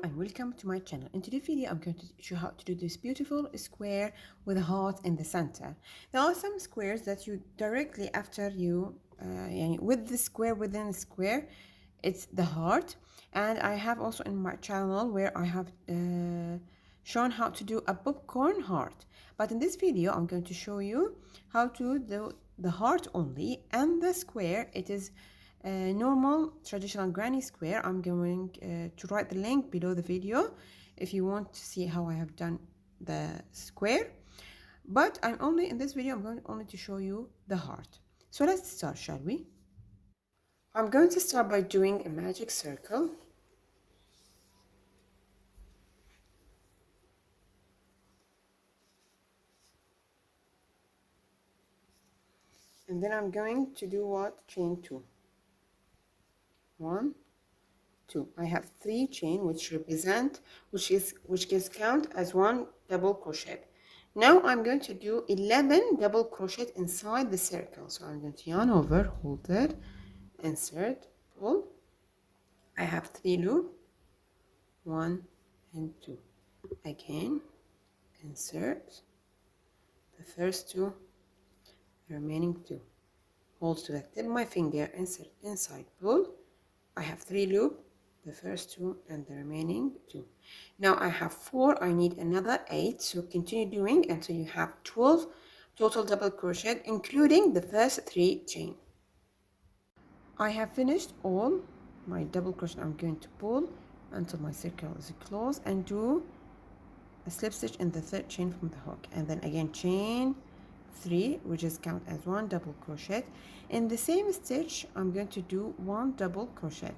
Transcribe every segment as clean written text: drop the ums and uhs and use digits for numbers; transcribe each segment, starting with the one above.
and welcome to my channel. In today's video I'm going to show you how to do this beautiful square with a heart in the center. There are some squares that you directly after you with the square within the square it's the heart, and I have also in my channel where I have shown how to do a popcorn heart. But in this video I'm going to show you how to do the heart only, and the square it is normal traditional granny square. I'm going to write the link below the video if you want to see how I have done the square, but I'm only in this video I'm going only to show you the heart. So let's start, shall we? I'm going to start by doing a magic circle, and then I'm going to do what? Chain 2. 1, 2. I have 3 chain which represent which is count as 1 double crochet. Now I'm going to do 11 double crochet inside the circle. So I'm going to yarn over, hold it, insert, pull. I have 3 loop, 1 and 2. Again, insert the first 2, the remaining 2. Hold to the tip of my finger, insert inside, pull. I have 3 loop, the first 2 and the remaining 2. Now I have 4, I need another 8, so continue doing until you have 12 total double crochet including the first 3 chain. I have finished all my double crochet. I'm going to pull until my circle is closed and do a slip stitch in the 3rd chain from the hook, and then again chain 3, which is count as 1 double crochet. In the same stitch I'm going to do 1 double crochet.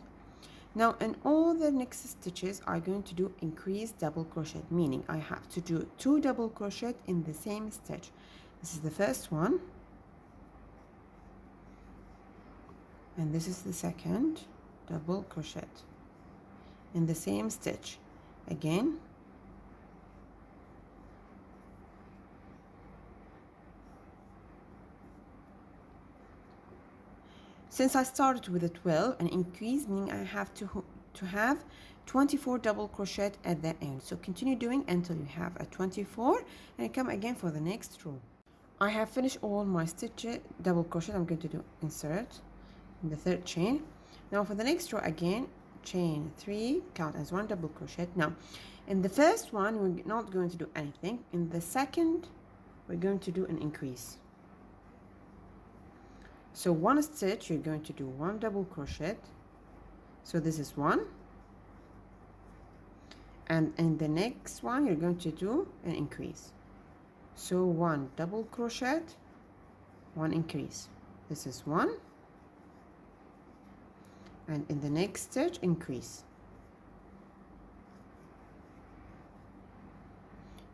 Now in all the next stitches I'm going to do increased double crochet, meaning I have to do 2 double crochet in the same stitch. This is the first one, and this is the second double crochet in the same stitch. Again, since I started with a 12 and increase, meaning I have to have 24 double crochet at the end. So continue doing until you have a 24 and come again for the next row. I have finished all my stitches double crochet. I'm going to do insert in the 3rd chain. Now for the next row again, chain 3, count as 1 double crochet. Now in the first one we're not going to do anything. In the second we're going to do an increase. So one stitch you're going to do 1 double crochet, so this is 1, and in the next one you're going to do an increase. So 1 double crochet, 1 increase, this is 1, and in the next stitch increase.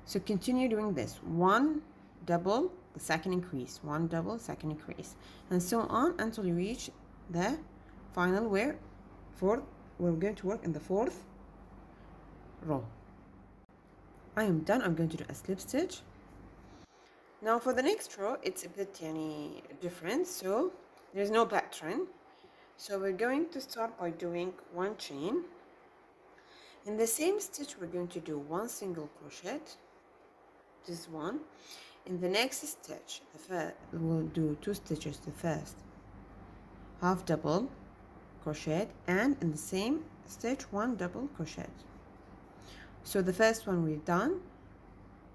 So continue doing this, 1 double, the second increase, 1 double, second increase, and so on until you reach the final where we're going to work in the 4th row. I am done. I'm going to do a slip stitch. Now for the next row it's a bit different, so there's no pattern, so we're going to start by doing 1 chain. In the same stitch we're going to do 1 single crochet, this one. In the next stitch we'll do 2 stitches, the first half double crochet, and in the same stitch 1 double crochet. So the first one we've done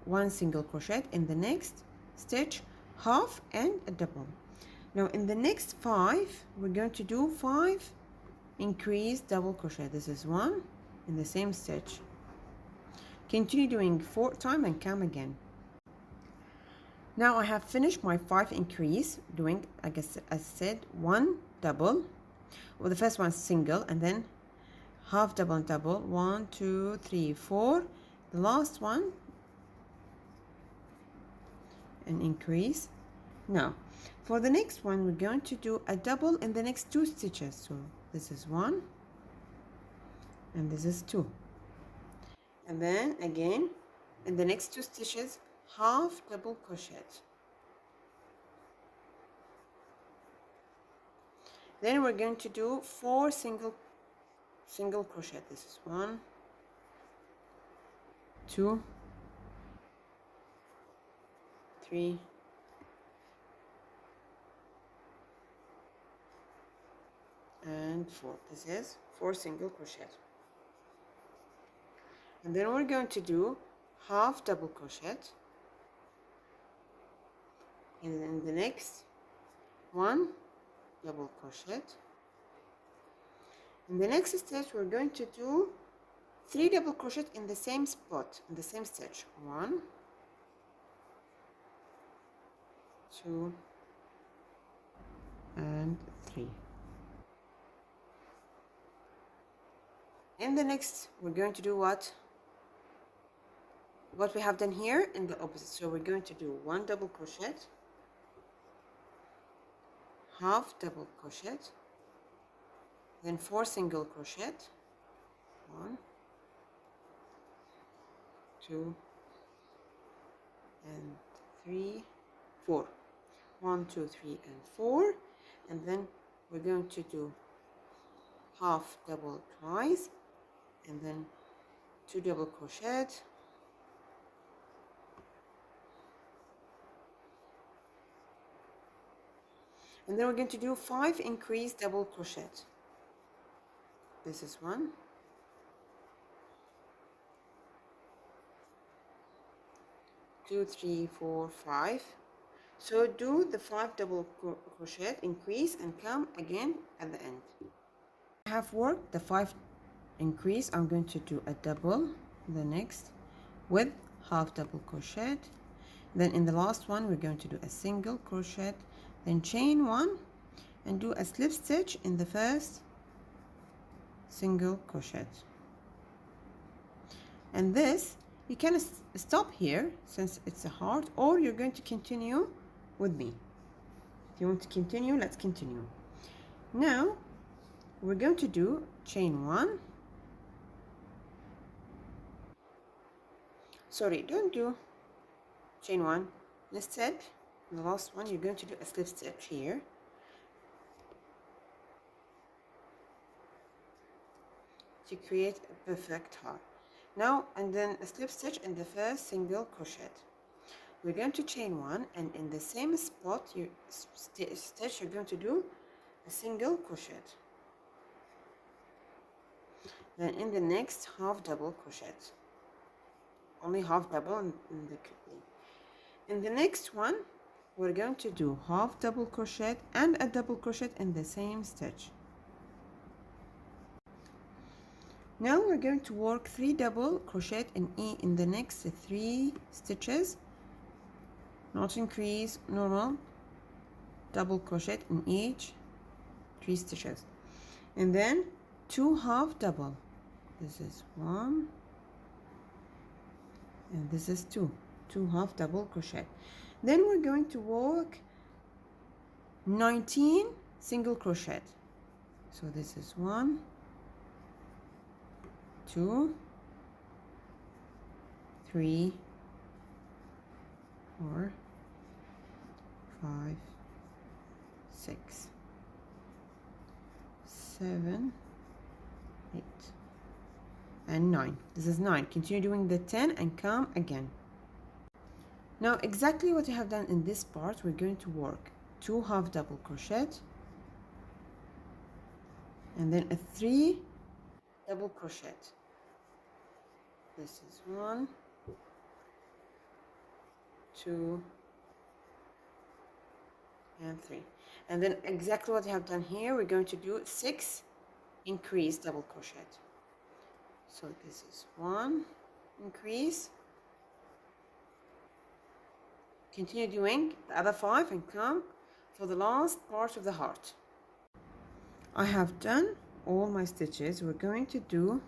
1 single crochet, in the next stitch half and a double. Now in the next 5 we're going to do 5 increased double crochet. This is 1 in the same stitch. Continue doing 4 times and come again. Now I have finished my 5 increase, doing, I guess as I said, 1 double, well the first one single, and then half double and double, 1 2 3 4, the last one an increase. Now for the next one we're going to do a double in the next 2 stitches, so this is 1 and this is 2, and then again in the next 2 stitches half double crochet. Then we're going to do 4 single crochet. This is 1 2, 3, and 4. This is 4 single crochet. And then we're going to do half double crochet in the next 1 double crochet. In the next stitch we're going to do 3 double crochet in the same spot, in the same stitch. 1, 2, and 3. In the next we're going to do what we have done here in the opposite. So we're going to do 1 double crochet, half double crochet, then 4 single crochet, 1, 2, and 3, 4. 1, 2, 3, and 4. And then we're going to do half double twice, and then 2 double crochet, and then we're going to do 5 increased double crochet. This is 1, 2, 3, 4, 5. So do the 5 double crochet, increase, and come again at the end. I have worked the 5 increase. I'm going to do a double the next with half double crochet. Then in the last one we're going to do a single crochet, then chain 1 and do a slip stitch in the first single crochet. And this you can stop here since it's a heart, or you're going to continue with me. If you want to continue, let's continue. Now we're going to do chain 1. Sorry, don't do chain 1. Instead, in the last one you're going to do a slip stitch here, to create a perfect heart. Now, and then a slip stitch in the first single crochet. We're going to chain 1, and in the same spot you stitch, you're going to do a single crochet. Then in the next half double crochet, only half double in the next one we're going to do half double crochet and a double crochet in the same stitch. Now we're going to work 3 double crochet in the next 3 stitches, not increase, normal double crochet in each 3 stitches, and then 2 half double. This is 1 and this is 2 half double crochet. Then we're going to work 19 single crochet. So this is 1, 2, 3, 4, 5, 6, 7, 8, and 9. This is 9. Continue doing the 10 and come again. Now exactly what you have done in this part, we're going to work 2 half double crochet and then a 3 double crochet. This is 1, 2, and 3. And then exactly what you have done here, we're going to do 6 increased double crochet. So this is 1 increase. Continue doing the other 5 and come for the last part of the heart. I have done all my stitches. We're going to do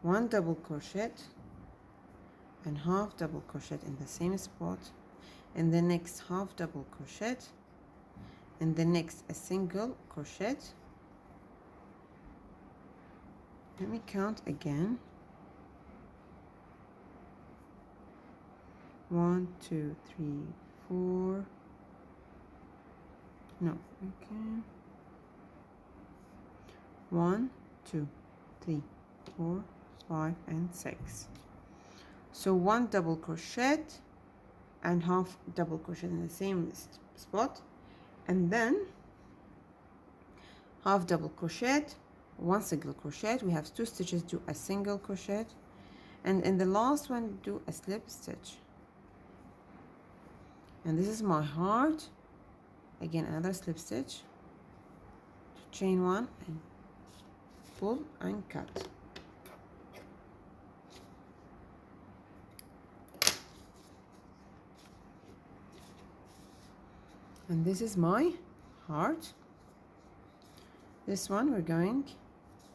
1 double crochet and half double crochet in the same spot, and the next half double crochet, and the next a single crochet. Let me count again. 1, 2, 3, 4. No, okay. 1, 2, 3, 4, 5 and 6. So 1 double crochet and half double crochet in the same spot, and then half double crochet, 1 single crochet. We have 2 stitches, do a single crochet, and in the last one do a slip stitch. And this is my heart. Again, another slip stitch, chain 1 and pull and cut. And this is my heart. This one we're going,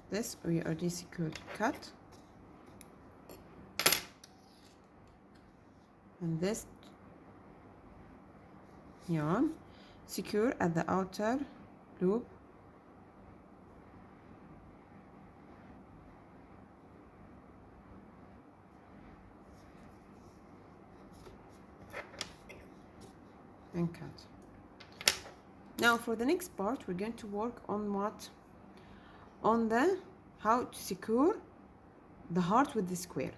this we already secured, cut, and this yarn secure at the outer loop, and cut. Now for the next part we're going to work on how to secure the heart with the square.